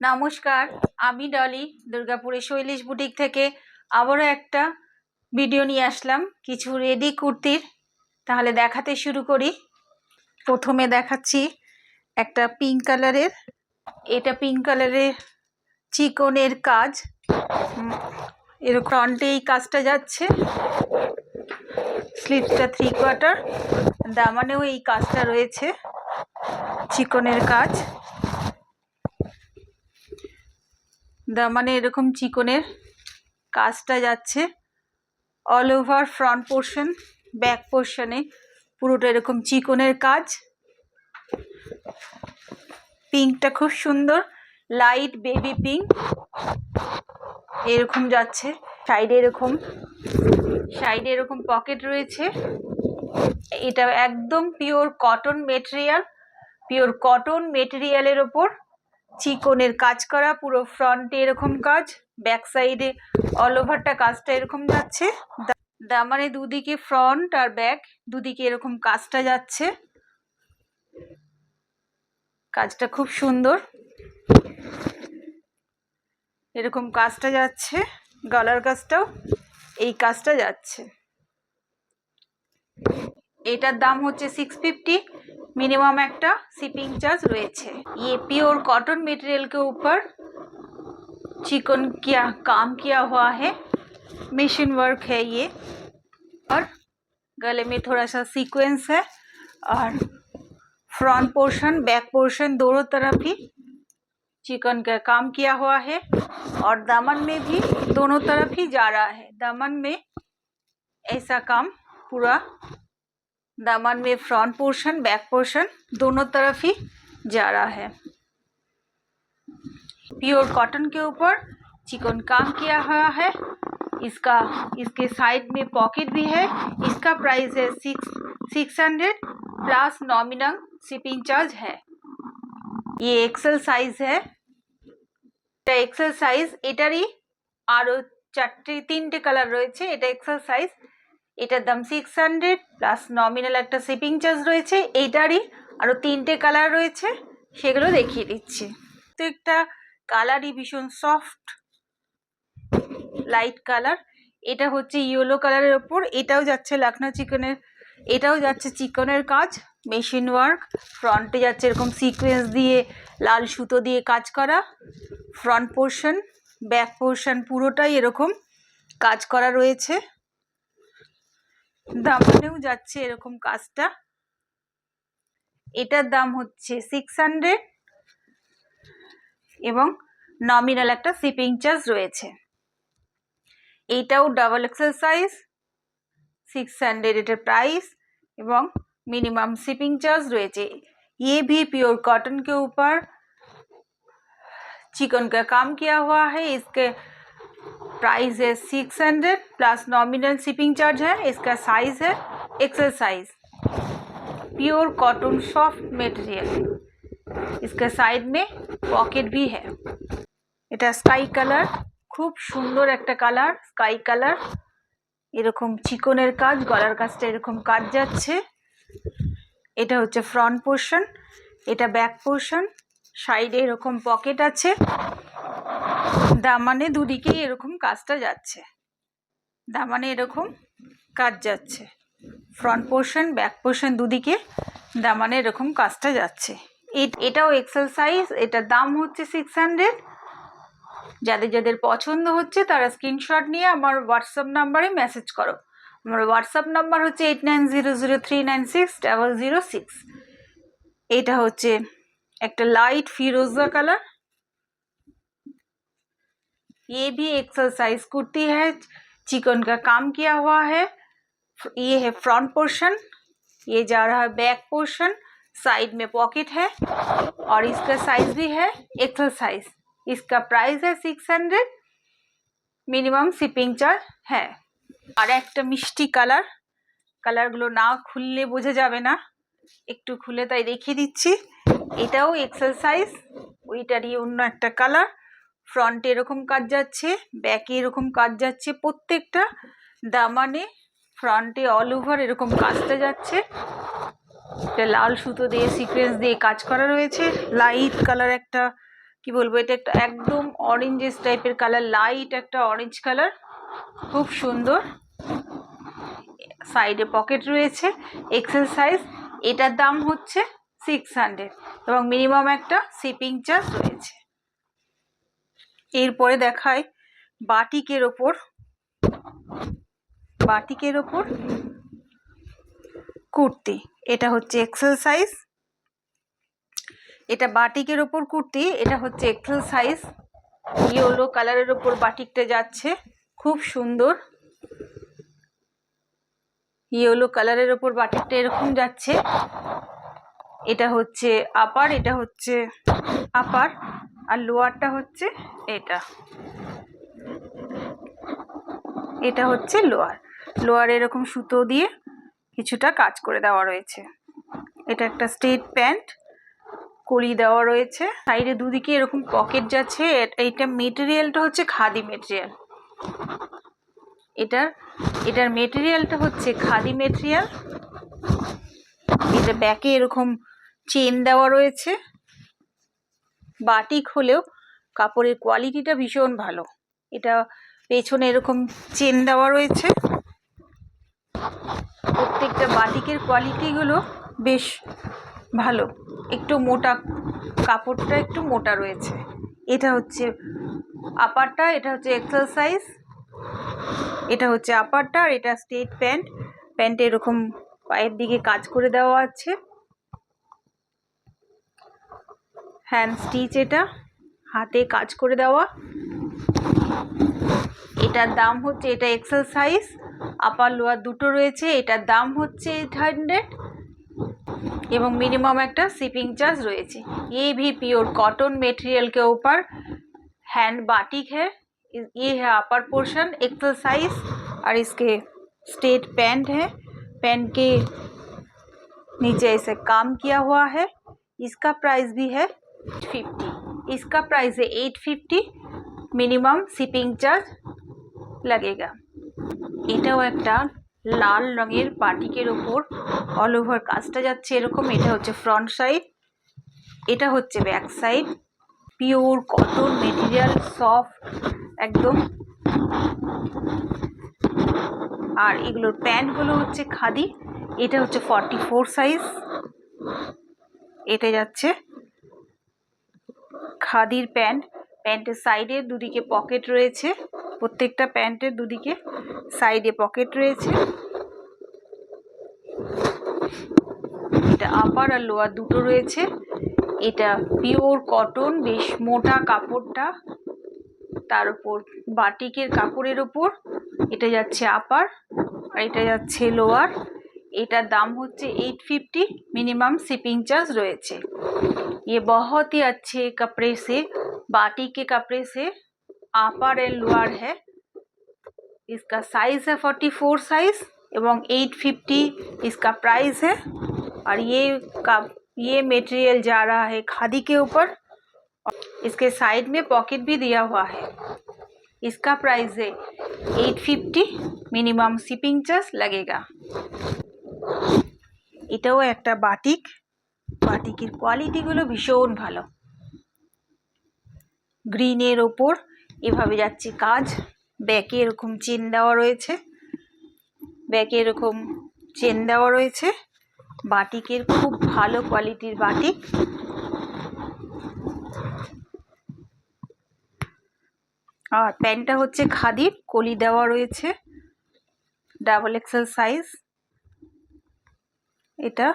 নমস্কার, আমি ডলি দুর্গাপুরের শৈলেশ বুটিক থেকে আবারও একটা ভিডিও নিয়ে আসলাম কিছু রেডি কুর্তির। তাহলে দেখাতে শুরু করি। প্রথমে দেখাচ্ছি একটা পিঙ্ক কালারের, এটা পিঙ্ক কালারের চিকনের কাজ, এর ফ্রন্টে এই কাজটা যাচ্ছে, স্লিভসটা 3/4, দামানেও এই কাজটা রয়েছে, চিকনের কাজ, দামানে এরকম চিকনের কাজটা যাচ্ছে। All over front portion, back পোর্শনে পুরোটা এরকম চিকনের কাজ। পিঙ্কটা খুব সুন্দর, লাইট বেবি পিঙ্ক, এরকম যাচ্ছে। সাইডে এরকম পকেট রয়েছে। এটা একদম পিওর কটন মেটেরিয়ালের ওপর চিকনের কাজ করা। পুরো ফ্রন্টে এরকম কাজ, ব্যাক সাইডে অল ওভারটা কাজটা এরকম যাচ্ছে। দামানে দুদিকে ফ্রন্ট আর ব্যাক দুদিকে এরকম কাজটা যাচ্ছে। কাজটা খুব সুন্দর, এরকম কাজটা যাচ্ছে। গলার কাজটাও এই কাজটা যাচ্ছে। এটার দাম হচ্ছে 650, मिनिमम একটা শিপিং চার্জ রয়েছে। ये प्योर कॉटन मटेरियल के ऊपर चिकन काम किया हुआ है, मशीन वर्क है ये, और गले में थोड़ा सा सीक्वेंस है, और फ्रंट पोर्शन बैक पोर्शन दोनों तरफ ही चिकन का काम किया हुआ है, और दामन में भी दोनों तरफ ही जा रहा है। दामन में ऐसा काम पूरा, दामन में फ्रंट पोर्शन बैक पोर्शन दोनों तरफ ही जा रहा है। प्योर कॉटन के ऊपर चिकन काम किया हुआ है। इसके साइड में पॉकेट भी है। इसका प्राइस है 600 प्लस नॉमिनल शिपिंग चार्ज है। ये एक्सेल साइज है, एक्सेल साइज। एटारी आरो 3টে কালার রয়েছে। এটা এক্সেল সাইজ, এটার দাম 600 প্লাস নমিনাল একটা শিপিং চার্জ রয়েছে। এইটারই আরো 3টে কালার রয়েছে, সেগুলো দেখিয়ে দিচ্ছি। তো একটা কালারই ভীষণ সফট লাইট কালার। এটা হচ্ছে ইয়েলো কালারের ওপর, এটাও যাচ্ছে লাখনা চিকনের, এটাও যাচ্ছে চিকনের কাজ, মেশিন ওয়ার্ক। ফ্রন্টে যাচ্ছে এরকম সিকোয়েন্স দিয়ে লাল সুতো দিয়ে কাজ করা। ফ্রন্ট পোর্শন ব্যাক পোর্শন পুরোটাই এরকম কাজ করা রয়েছে। দামানেও যাচ্ছে এরকম কাজটা। এটার দাম হচ্ছে 600 এবং নমিনাল একটা শিপিং চার্জ রয়েছে। এইটাও ডাবল এক্সেল সাইজ, 600 এটার প্রাইস এবং मिनिमम शिपिंग चार्ज रही। ये भी प्योर कॉटन के ऊपर चिकन का काम किया हुआ है। इसके प्राइस है 600 प्लस नॉमिनल शिपिंग चार्ज है। इसका साइज है XL size, pure cotton soft material. इसके साइड में पॉकेट भी है। এটা স্কাই কালার, খুব সুন্দর একটা কালার, স্কাই কালার। এরকম চিকনের কাজ, গলার কাজটা এরকম কাজ যাচ্ছে। এটা হচ্ছে ফ্রন্ট পোর্শন, এটা ব্যাক পোর্শন। সাইডে এরকম পকেট আছে। দামানে দুদিকে এরকম কাজটা যাচ্ছে। দামানে এরকম কাজ যাচ্ছে। ফ্রন্ট পোর্শন ব্যাক পোর্শন দুদিকে দামানে এরকম কাজটা যাচ্ছে। এটাও এক্সেল সাইজ। এটার দাম হচ্ছে 600। যাদের পছন্দ হচ্ছে তারা স্ক্রিনশট নিয়ে আমার হোয়াটসঅ্যাপ নাম্বারে মেসেজ করো। আমার হোয়াটসঅ্যাপ নাম্বার হচ্ছে 8900396006। এটা হচ্ছে একটা লাইট ফিরোজা কালার। ये भी एक्सेल साइज कुर्ती है, चिकन का काम किया हुआ है। ये है फ्रंट पोर्शन, ये जा रहा है बैक पोर्शन, साइड में पॉकेट है, और इसका साइज भी है एक्सेल साइज। इसका प्राइस है 600, मिनिमम शिपिंग चार्ज है। আর একটা মিষ্টি কালার, কালারগুলো না খুললে বোঝা যাবে না, একটু খুলে তাই দেখিয়ে দিচ্ছি। এটাও এক্সেল সাইজ, ওইটারই অন্য একটা কালার। ফ্রন্টে এরকম কাজ যাচ্ছে, ব্যাকে এরকম কাজ যাচ্ছে। প্রত্যেকটা দামানে ফ্রন্টে অল ওভার এরকম কাজটা যাচ্ছে। এটা লাল সুতো দিয়ে সিকোয়েন্স দিয়ে কাজ করা রয়েছে। লাইট কালার একটা কি বলবো, এটা একটা একদম অরেঞ্জ টাইপের কালার, লাইট একটা অরেঞ্জ কালার, খুব সুন্দর। সাইডে পকেট রয়েছে, এক্সেল সাইজ। এটার দাম হচ্ছে 600 এবং মিনিমাম একটা শিপিং চার্জ রয়েছে। এরপরে দেখায় বাটিকের ওপর কুর্তি। এটা হচ্ছে এক্সেল সাইজ। এটা বাটিকের ওপর কুর্তি, এটা হচ্ছে এক্সেল সাইজ। ইয়েলো কালারের ওপর বাটিকটা যাচ্ছে, খুব সুন্দর। ইয়েলো কালারের ওপর বাটিকটা এরকম যাচ্ছে। এটা হচ্ছে আপার, এটা হচ্ছে আপার, আর লোয়ারটা হচ্ছে এটা হচ্ছে লোয়ার। লোয়ার এরকম সুতো দিয়ে কিছুটা কাজ করে দেওয়া রয়েছে। এটা একটা স্ট্রেট প্যান্ট, কলি দেওয়া রয়েছে। সাইডে দুদিকে এরকম পকেট যাচ্ছে। এইটা মেটেরিয়ালটা হচ্ছে খাদি মেটেরিয়াল। এটার মেটেরিয়ালটা হচ্ছে খাদি মেটেরিয়াল। এটা ব্যাকে এরকম চেন দেওয়া রয়েছে। বাটিক হলেও কাপড়ের কোয়ালিটিটা ভীষণ ভালো। এটা পেছনে এরকম চেন দেওয়া রয়েছে। প্রত্যেকটা বাটিকের কোয়ালিটিগুলো বেশ ভালো, একটু মোটা, কাপড়টা একটু মোটা রয়েছে। এটা হচ্ছে আপারটা, এটা হচ্ছে এক্সেল সাইজ। এটা হচ্ছে আপারটা, আর এটা স্ট্রেট প্যান্ট। প্যান্টে এরকম পায়ের দিকে কাজ করে দেওয়া আছে, হ্যান্ড স্টিচ। এটা হাতে কাজ করে দেওয়া। এটার দাম হচ্ছে, এটা এক্সেল সাইজ, আপার লোয়ার দুটো রয়েছে। এটার দাম হচ্ছে 800 এবং मिनिमम একটা शिपिंग चार्ज রয়েছে। ये भी प्योर कॉटन मटेरियल के ऊपर हैंड बाटिक है। ये है अपर पोर्शन एक्सल साइज, और इसके स्ट्रेट पैंट है। पैंट के नीचे ऐसे काम किया हुआ है। इसका प्राइस भी है 50। इसका प्राइस है 850, मिनिमम शिपिंग चार्ज लगेगा। এটাও একটা লাল রঙের বাটিকের ওপর অল ওভার কাজটা যাচ্ছে এরকম। এটা হচ্ছে ফ্রন্ট সাইড, এটা হচ্ছে back side. Pure cotton material, soft একদম। আর এগুলোর প্যান্টগুলো হচ্ছে খাদি। এটা হচ্ছে 44 সাইজ। এটা যাচ্ছে খাদির প্যান্ট। প্যান্টের সাইডে দুদিকে পকেট রয়েছে। প্রত্যেকটা প্যান্টের দুদিকে সাইডে পকেট রয়েছে। এটা আপার আর লোয়ার দুটো রয়েছে। এটা পিওর কটন, বেশ মোটা কাপড়টা, তার উপর বাটিকের কাপড়ের উপর এটা যাচ্ছে আপার, আর এটা যাচ্ছে লোয়ার। এটার দাম হচ্ছে 850, मिनिमम शिपिंग चार्ज রয়েছে। ये बहुत ही अच्छे कपड़े से, बाटिक के कपड़े से अपर एंड लोअर है। इसका साइज है 44 साइज एवं 850 इसका प्राइस है। और ये मटेरियल जा रहा है खादी के ऊपर। इसके साइड में पॉकेट भी दिया हुआ है। इसका प्राइस है 850, मिनिमम शिपिंग चार्ज लगेगा। এটাও একটা বাটিক। বাটিকের কোয়ালিটিগুলো ভীষণ ভালো। গ্রিনের ওপর এভাবে যাচ্ছে কাজ। ব্যাকে এরকম চেন দেওয়া রয়েছে, বাটিকের খুব ভালো কোয়ালিটির বাটিক। আর প্যান্টটা হচ্ছে খাদির, কলি দেওয়া রয়েছে, ডাবল এক্সেল সাইজ। এটা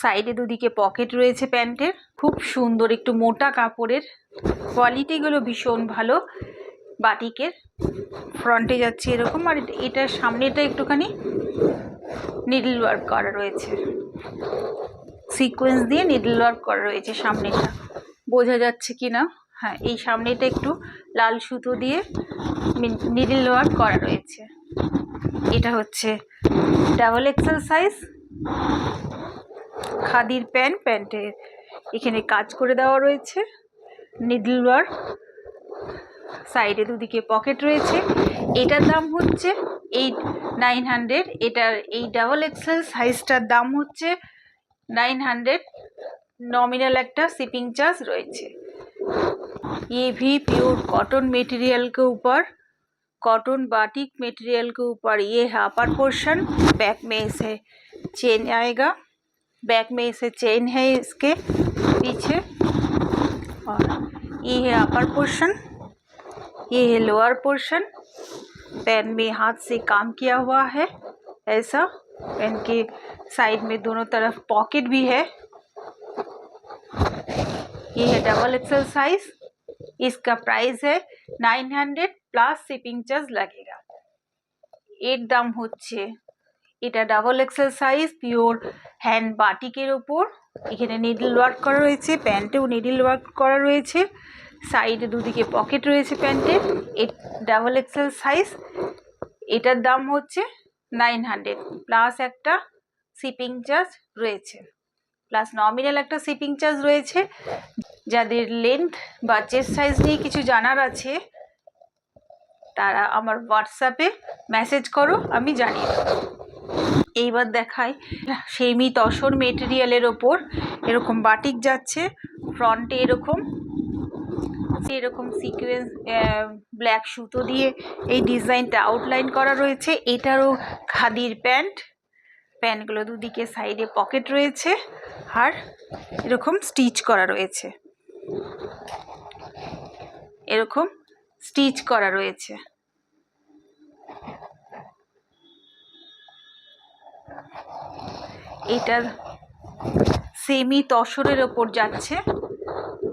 সাইডে দুদিকে পকেট রয়েছে প্যান্টের, খুব সুন্দর একটু মোটা কাপড়ের। কোয়ালিটিগুলো ভীষণ ভালো বাটিকের। ফ্রন্টে যাচ্ছে এরকম, আর এটার সামনেটা একটুখানি নিডল ওয়ার্ক করা রয়েছে, সিকোয়েন্স দিয়ে নিডল ওয়ার্ক করা রয়েছে সামনেটা। বোঝা যাচ্ছে কি না? হ্যাঁ, এই সামনেটা একটু লাল সুতো দিয়ে নিডল ওয়ার্ক করা রয়েছে। এটা হচ্ছে ডাবল এক্সেল সাইজ খাদির প্যান্ট। প্যান্টে এখানে কাজ করে দেওয়া রয়েছে, নিডল ওয়ার্ক। সাইডে দুদিকে পকেট রয়েছে। এটার দাম হচ্ছে 900। এটার এই ডাবল এক্সেল সাইজটার দাম হচ্ছে 900, নমিনাল একটা শিপিং চার্জ রয়েছে। ये भी प्योर कॉटन मटेरियल के ऊपर, कॉटन बाटिक मटेरियल के ऊपर ये है अपर पोर्शन। बैक में इसे चेन आएगा, बैक में इसे चेन है इसके पीछे। और ये है अपर पोर्शन, ये है लोअर पोर्शन। पैन में हाथ से काम किया हुआ है ऐसा। पैन के साइड में दोनों तरफ पॉकेट भी है। ये है डबल एक्सेल साइज। इसका प्राइस है 900 प्लस शिपिंग चार्ज लगेगा। এর দাম হচ্ছে, এটা double XL size, pure hand বাটিকের ওপর। এখানে নিডল ওয়ার্ক করা রয়েছে, প্যান্টেও নিডল ওয়ার্ক করা রয়েছে, সাইডে দুদিকে পকেট রয়েছে প্যান্টের। এই ডাবল এক্সেল সাইজ, এটার দাম হচ্ছে 900 প্লাস একটা শিপিং চার্জ রয়েছে, প্লাস নমিনাল একটা শিপিং চার্জ রয়েছে। যাদের লেন্থ বা চেস্ট সাইজ নিয়ে কিছু জানার আছে তারা আমার হোয়াটসঅ্যাপে মেসেজ করো, আমি জানিয়ে দেবো। এইবার দেখাই সেমি তসর মেটেরিয়ালের ওপর এরকম বাটিক যাচ্ছে। ফ্রন্টে এরকম সিকোয়েন্স ব্ল্যাক সুতো দিয়ে এই ডিজাইনটা আউটলাইন করা রয়েছে। এটারও খাদির প্যান্ট, প্যান্টগুলো দুদিকে সাইডে পকেট রয়েছে আর এরকম স্টিচ করা রয়েছে, এরকম স্টিচ করা রয়েছে। এটা সেমি তসরের ওপর যাচ্ছে,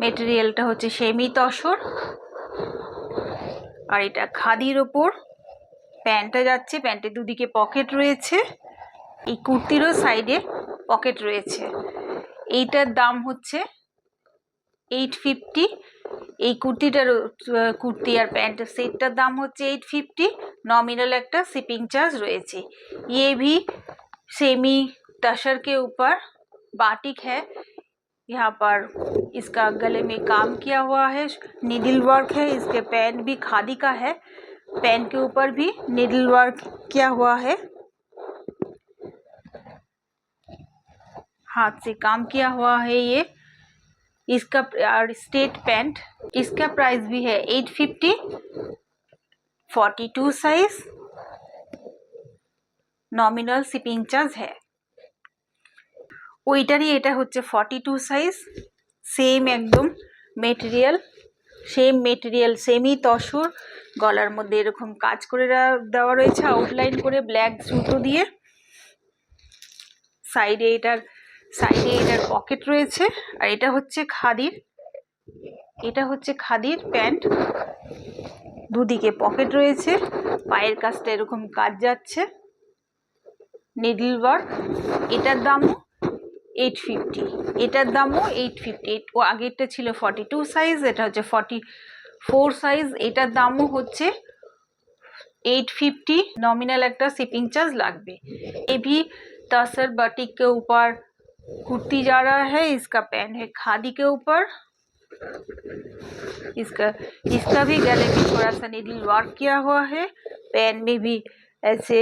মেটেরিয়ালটা হচ্ছে সেমি তসর। আর এটা খাদির ওপর প্যান্টটা যাচ্ছে, প্যান্টের দুদিকে পকেট রয়েছে, এই কুর্তিরও সাইডে পকেট রয়েছে। এইটার দাম হচ্ছে 850। এই কুর্তি আর প্যান্টের সেটটার দাম হচ্ছে 850। नॉमिनल একটা शिपिंग चार्ज রয়েছে। ये भी सेमी तसर के ऊपर बाटिक है। यहाँ पर इसका गले में काम किया हुआ है, निडल वर्क है। इसके पैंट भी खादी का है, पैंट के ऊपर भी निडल वर्क किया हुआ है, हाथ से काम किया हुआ है ये। इसका और स्टेट पैंट, इसका प्राइस भी है 850, 42 साइज, नॉमिनल शिपिंग चार्ज है। ওইটারই এটা হচ্ছে 42 সাইজ, সেম একদম মেটেরিয়াল, সেমি তসর। গলার মধ্যে এরকম কাজ করে দেওয়া রয়েছে আউটলাইন করে ব্ল্যাক সুতো দিয়ে। সাইডে এটার পকেট রয়েছে। আর এটা হচ্ছে খাদির প্যান্ট, দুদিকে পকেট রয়েছে, পায়ের কাছটা এরকম কাজ যাচ্ছে, নিডল ওয়ার্ক। এটার দামও 850, এটার দামও 850। ও আগেরটা ছিল 42 সাইজ, এটা হচ্ছে 44 সাইজ। এটার দামও হচ্ছে 850, नॉमिनल একটা शिपिंग चार्ज লাগবে। ये भी तसर बाटिक के ऊपर कुर्ती जा रहा है। इसका पैंट है खादी के ऊपर। इसका भी गले में थोड़ा सा निडल वर्क किया हुआ है। पैंट में भी ऐसे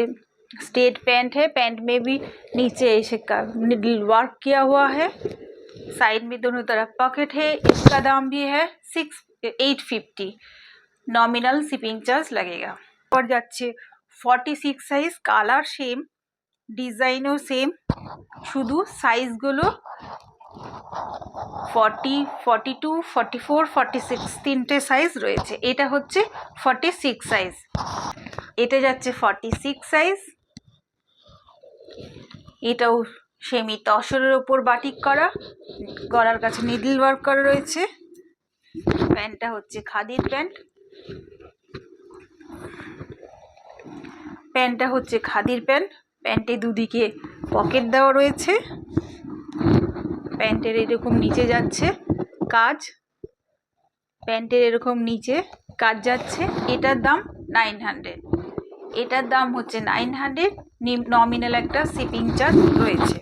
स्ट्रेट पैंट है, पैंट में भी नीचे ऐसे का निडल वर्क किया हुआ है। साइड में दोनों तरफ पॉकेट है। इसका दाम भी है 850, नॉमिनल शिपिंग चार्ज लगेगा। और যাচ্ছে 46 সাইজ, কালার সেম, ডিজাইনও সেম, শুধু সাইজগুলো 40, 42, 44, 46 তিনটে সাইজ রয়েছে। এটা হচ্ছে 46 সাইজ, এটা যাচ্ছে 46 সাইজ। এটাও সেমি তসরের ওপর বাটিক করা, গলার কাছে নিডল ওয়ার্ক করা রয়েছে। প্যান্টটা হচ্ছে খাদির প্যান্ট, প্যান্টে দুদিকে পকেট দেওয়া রয়েছে। প্যান্টের এরকম নিচে যাচ্ছে কাজ, প্যান্টের এরকম নিচে কাজ যাচ্ছে। এটার দাম 900, এটার দাম হচ্ছে 900, नॉमिनल একটা शिपिंग चार्ज রয়েছে।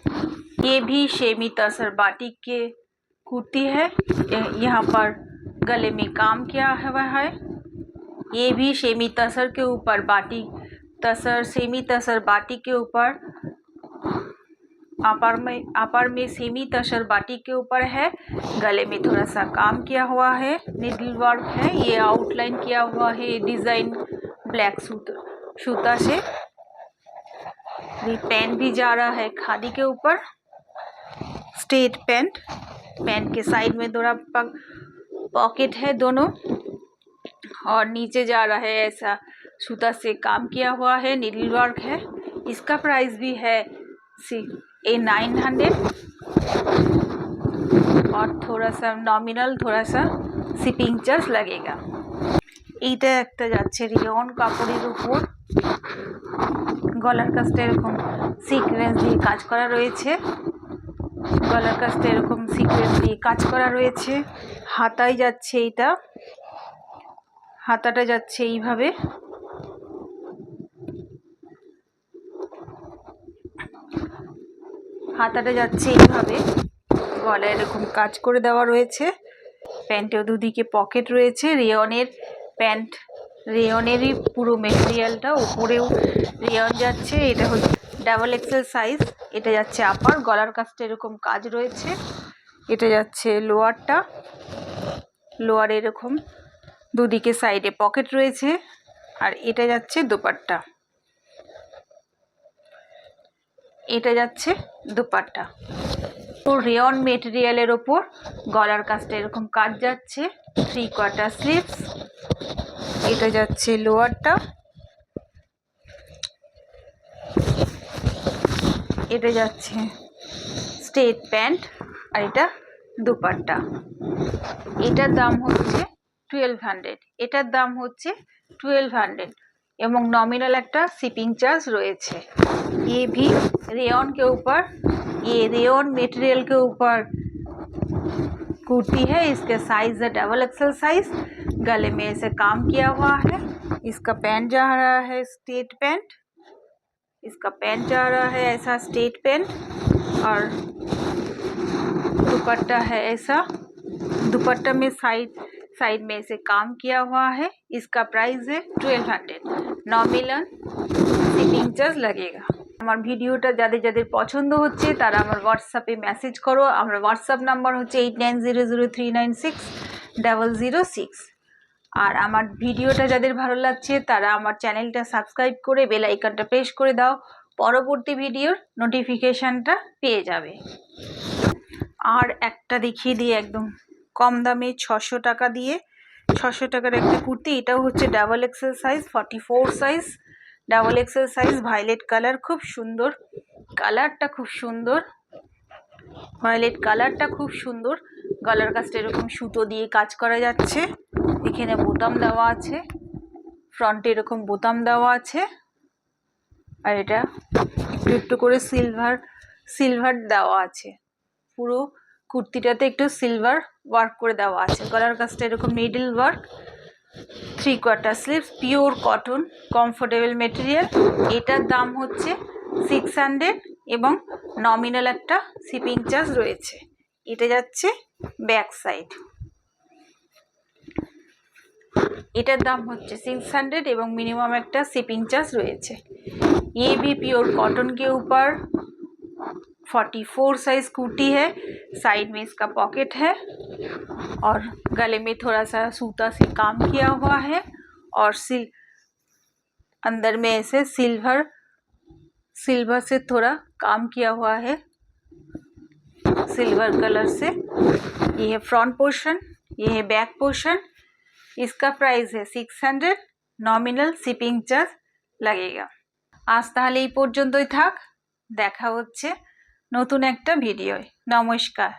ये भी सेमी तसर बाटिक के कुर्ती है, यहाँ पर गले में काम किया हुआ है। ये भी सेमी तसर के ऊपर बाटिक, सेमी तसर बाटिक के ऊपर अपर में सेमी तसर बाटी के ऊपर है। गले में थोड़ा सा काम किया हुआ है, निडल वर्क है। ये आउटलाइन किया हुआ है डिजाइन ब्लैक सूता से। ये पैंट भी जा रहा है खादी के ऊपर, स्ट्रेट पैंट। पैंट के साइड में थोड़ा पॉकेट है दोनों, और नीचे जा रहा है ऐसा सूता से काम किया हुआ है, नीडल वर्क है। इसका प्राइस भी है 900 और थोड़ा सा नॉमिनल थोड़ा सा शिपिंग चार्ज लगेगा। এইটা একটা যাচ্ছে রিয়ন কাপড়ের উপর, গলার কাজটা এরকম সিকোয়েন্স দিয়ে কাজ করা রয়েছে। গলার কাজটা এরকম সিকোয়েন্স দিয়ে কাজ করা রয়েছে। হাতায় যাচ্ছে এইটা, হাতাটা যাচ্ছে এইভাবে। হাতাটা যাচ্ছে এইভাবে, গলায় এরকম কাজ করে দেওয়া রয়েছে। প্যান্টেও দুদিকে পকেট রয়েছে। রেয়নের প্যান্ট, রেয়নেরই পুরো মেটেরিয়ালটা, উপরেও রেয়ন যাচ্ছে। এটা হচ্ছে ডাবল এক্সেল সাইজ। এটা যাচ্ছে আপার, গলার কাজটা এরকম কাজ রয়েছে। এটা যাচ্ছে লোয়ারটা, লোয়ারে এরকম দুদিকে সাইডে পকেট রয়েছে। আর এটা যাচ্ছে দোপাট্টা, এটা যাচ্ছে দোপাট্টা। তো রেয়ন মেটেরিয়ালের ওপর গলার কাজটা এরকম কাজ যাচ্ছে। 3/4 স্লিভস। এটা যাচ্ছে লোয়ারটা, এটা যাচ্ছে স্ট্রেট প্যান্ট, আর এটা দোপাট্টা। এটার দাম হচ্ছে 1200, এটার দাম হচ্ছে 1200 এবং नॉमिनल একটা শিপিং चार्ज রয়েছে। ये भी रेयन के ऊपर, ये रेयन मटेरियल के ऊपर कुर्ती है। इसके साइज है डबल एक्सल साइज। गले में ऐसे काम किया हुआ है। इसका पैंट जा रहा है स्ट्रेट पैंट, इसका पैंट जा रहा है ऐसा स्ट्रेट पैंट, और दुपट्टा है ऐसा। दुपट्टा में साइड में से काम किया हुआ है। इसका प्राइस है 1200, नॉमिनल শিপিং চার্জ लगेगा। আমার ভিডিওটা যাদের যাদের পছন্দ হচ্ছে তারা আমার হোয়াটসঅ্যাপে মেসেজ করো। আমার হোয়াটসঅ্যাপ নাম্বার হচ্ছে 8900396006। আর আমার ভিডিওটা যাদের ভালো লাগছে তারা আমার চ্যানেলটা সাবস্ক্রাইব করে বেল আইকনটা প্রেস করে দাও, পরবর্তী ভিডিওর নোটিফিকেশনটা পেয়ে যাবে। আর একটা দেখিয়ে দিই একদম কম দামে 600 টাকা দিয়ে, 600 টাকার একটা কুর্তি। এটাও হচ্ছে double XL size, 44 size, double XL size. Violet colour, খুব সুন্দর কালারটা, খুব সুন্দর ভায়োলেট কালারটা, খুব সুন্দর। গলার কাজটা এরকম সুতো দিয়ে কাজ করা যাচ্ছে। এখানে বোতাম দেওয়া আছে, ফ্রন্টে এরকম বোতাম দেওয়া আছে। আর এটা একটু একটু করে সিলভার দেওয়া আছে। পুরো কুর্তিটাতে একটু সিলভার ওয়ার্ক করে দেওয়া আছে। গলার কাজটা এরকম needle work. 3/4 sleeves, pure cotton, comfortable material. এটার দাম হচ্ছে 600 এবং নমিনাল একটা শিপিং চার্জ রয়েছে। এটা যাচ্ছে ব্যাক সাইড। এটার দাম হচ্ছে 600 এবং मिनिमम একটা शिपिंग चार्ज রয়েছে। ये भी प्योर कॉटन के ऊपर 44 साइज कुर्ती है। साइड में इसका पॉकेट है और गले में थोड़ा सा सूता से काम किया हुआ है और अंदर में ऐसे सिल्वर से थोड़ा काम किया हुआ है, सिल्वर कलर से। ये है फ्रंट पोर्शन, ये है बैक पोर्शन। इसका प्राइस है 600, नॉमिनल शिपिंग चार्ज लगेगा। आज ताहले এই পর্যন্তই থাক, দেখা হচ্ছে নতুন একটা ভিডিওয়। নমস্কার।